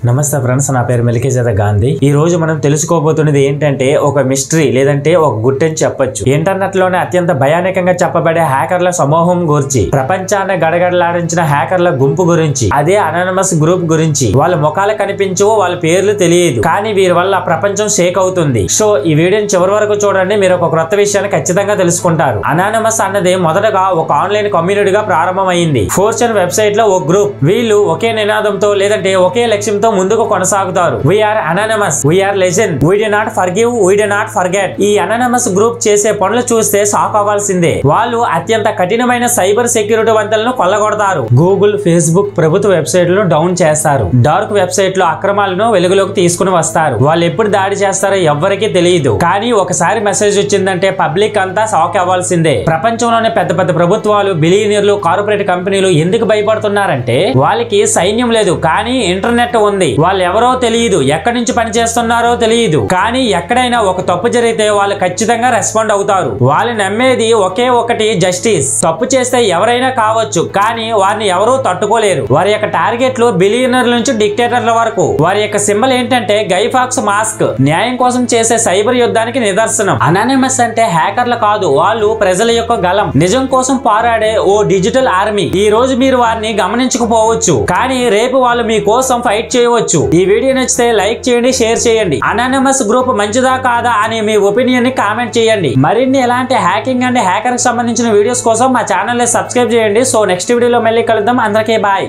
నమస్తే ఫ్రెండ్స్, నా పేరు మెలికేజేత గాంధీ. ఈ రోజు మనం తెలుసుకోబోతున్నది ఏంటంటే ఒక మిస్టరీ లేదంటే ఒక గుట్టని చెప్పొచ్చు. ఇంటర్నెట్ లోనే అత్యంత భయానకంగా చెప్పబడే హ్యాకర్ల సమూహం గురించి, ప్రపంచాన్ని గడగడలాడించిన హ్యాకర్ల గుంపు గురించి, అదే అనానమస్ గ్రూప్ గురించి. వాళ్ళ ముఖాలు కనిపించవు, వాళ్ళ పేర్లు తెలియదు, కానీ వీరి వల్ల ప్రపంచం షేక్ అవుతుంది. సో ఈ వీడియోని చివరి వరకు చూడండి, మీరు ఒక క్రొత్త విషయాన్ని ఖచ్చితంగా తెలుసుకుంటారు. అనానమస్ అన్నది మొదటగా ఒక ఆన్లైన్ కమ్యూనిటీగా ప్రారంభమైంది. 4chan వెబ్సైట్ లో ఒక గ్రూప్. వీళ్ళు ఒకే నినాదంతో లేదంటే ఒకే లక్ష్యంతో ముందుకు కొనసాగుతారు. We are anonymous, we are legend, we do not forgive, we do not forget. ఈ అనానమస్ గ్రూప్ చేసే పనులు చూస్తే షాక్ అవ్వాల్సిందే. వాళ్ళు అత్యంత కఠినమైన సైబర్ సెక్యూరిటీ వంతలను కొల్లగొడతారు. గూగుల్, ఫేస్బుక్ ప్రభుత్వ వెబ్సైట్లను డౌన్ చేస్తారు. డార్క్ వెబ్సైట్ లో అక్రమాలను వెలుగులోకి తీసుకుని వస్తారు. వాళ్ళు ఎప్పుడు దాడి చేస్తారో ఎవ్వరికీ తెలియదు, కానీ ఒకసారి మెసేజ్ వచ్చిందంటే పబ్లిక్ అంతా షాక్ అవ్వాల్సిందే. ప్రపంచంలోనే పెద్ద పెద్ద ప్రభుత్వాలు, బిలియనీర్లు, కార్పొరేట్ కంపెనీలు ఎందుకు భయపడుతున్నారంటే వాళ్ళకి సైన్యం లేదు, కానీ ఇంటర్నెట్ ఉంది. వాళ్ళు ఎవరో తెలియదు, ఎక్కడి నుంచి పని చేస్తున్నారో తెలియదు, కానీ ఎక్కడైనా ఒక తప్పు జరిగితే వాళ్ళు ఖచ్చితంగా రెస్పాండ్ అవుతారు. వాళ్ళు నమ్మేది ఒకే ఒకటి, జస్టిస్. తప్పు చేస్తే ఎవరైనా కావచ్చు, కానీ వారిని ఎవరూ తట్టుకోలేరు. వారి యొక్క టార్గెట్లు బిలియనర్ల నుంచి డిక్టేటర్ల వరకు. వారి యొక్క సింబల్ ఏంటంటే గైఫాక్స్ మాస్క్. న్యాయం కోసం చేసే సైబర్ యుద్ధానికి నిదర్శనం. అనానిమస్ అంటే హ్యాకర్లు కాదు, వాళ్ళు ప్రజల యొక్క గలం, నిజం కోసం పోరాడే ఓ డిజిటల్ ఆర్మీ. ఈ రోజు మీరు వారిని గమనించకపోవచ్చు, కానీ రేపు వాళ్ళు మీ కోసం ఫైట్ చేయవచ్చు. ఈ వీడియో నచ్చితే లైక్ చేయండి, షేర్ చేయండి. అనానమస్ గ్రూప్ మంచిదా కాదా అని మీ ఒపీనియన్ ని కామెంట్ చేయండి. మరిన్ని ఎలాంటి హ్యాకింగ్ అండ్ హ్యాకర్ కి సంబంధించిన వీడియోస్ కోసం మా ఛానల్ ని సబ్స్క్రైబ్ చేయండి. సో నెక్స్ట్ వీడియోలో మళ్ళీ కలుద్దాం. అందరికీ బాయ్.